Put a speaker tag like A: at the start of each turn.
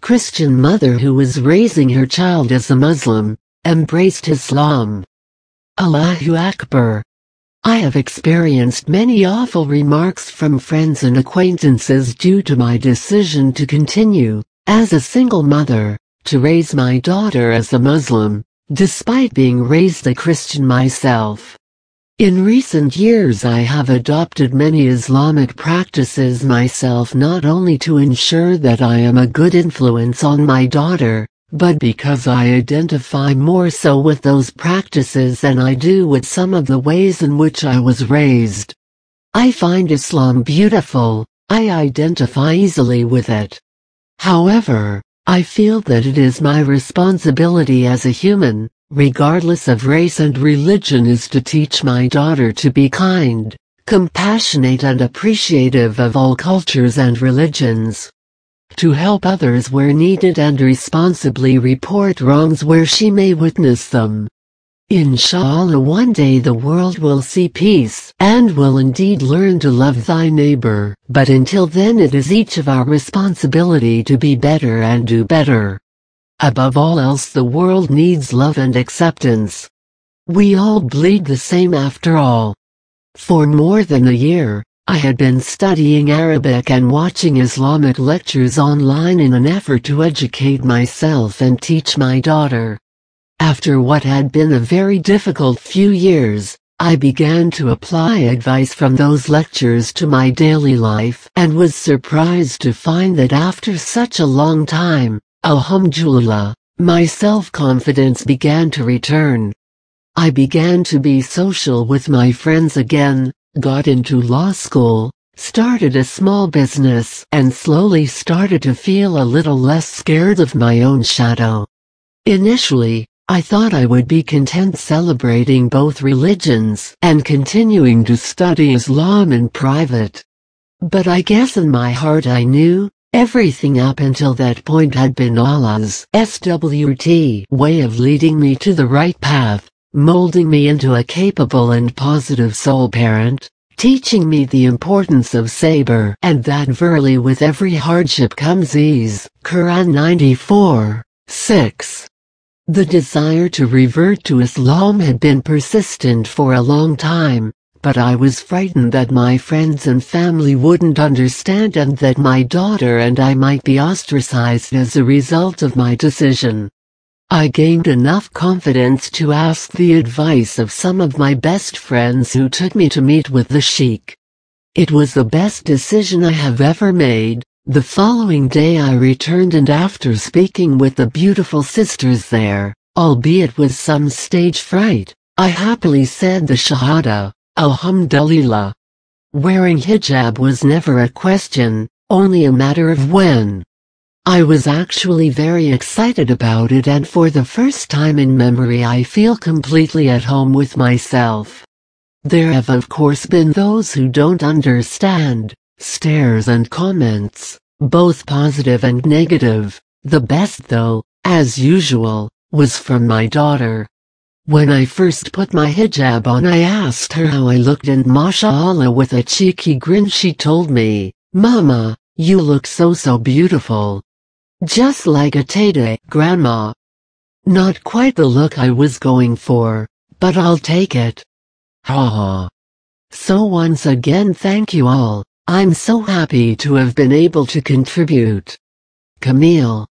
A: Christian mother who was raising her child as a Muslim, embraced Islam. Allahu Akbar. I have experienced many awful remarks from friends and acquaintances due to my decision to continue, as a single mother, to raise my daughter as a Muslim, despite being raised a Christian myself. In recent years I have adopted many Islamic practices myself, not only to ensure that I am a good influence on my daughter, but because I identify more so with those practices than I do with some of the ways in which I was raised. I find Islam beautiful, I identify easily with it. However, I feel that it is my responsibility as a human, regardless of race and religion, is to teach my daughter to be kind, compassionate and appreciative of all cultures and religions. To help others where needed and responsibly report wrongs where she may witness them. Inshallah, one day the world will see peace and will indeed learn to love thy neighbor, but until then it is each of our responsibility to be better and do better. Above all else, the world needs love and acceptance. We all bleed the same after all. For more than a year, I had been studying Arabic and watching Islamic lectures online in an effort to educate myself and teach my daughter. After what had been a very difficult few years, I began to apply advice from those lectures to my daily life and was surprised to find that after such a long time, Alhamdulillah, my self-confidence began to return. I began to be social with my friends again, got into law school, started a small business, and slowly started to feel a little less scared of my own shadow. Initially, I thought I would be content celebrating both religions and continuing to study Islam in private. But I guess in my heart I knew, everything up until that point had been Allah's way of leading me to the right path, molding me into a capable and positive soul parent, teaching me the importance of sabr, and that verily with every hardship comes ease. Quran 94:6. The desire to revert to Islam had been persistent for a long time, but I was frightened that my friends and family wouldn't understand and that my daughter and I might be ostracized as a result of my decision. I gained enough confidence to ask the advice of some of my best friends who took me to meet with the sheikh. It was the best decision I have ever made. The following day I returned, and after speaking with the beautiful sisters there, albeit with some stage fright, I happily said the Shahada, Alhamdulillah. Wearing hijab was never a question, only a matter of when. I was actually very excited about it, and for the first time in memory I feel completely at home with myself. There have of course been those who don't understand, stares and comments, both positive and negative. The best though, as usual, was from my daughter. When I first put my hijab on, I asked her how I looked, and mashallah, with a cheeky grin she told me, "Mama, you look so beautiful. Just like a Tade, Grandma." Not quite the look I was going for, but I'll take it. Ha. So once again, thank you all. I'm so happy to have been able to contribute. Camille.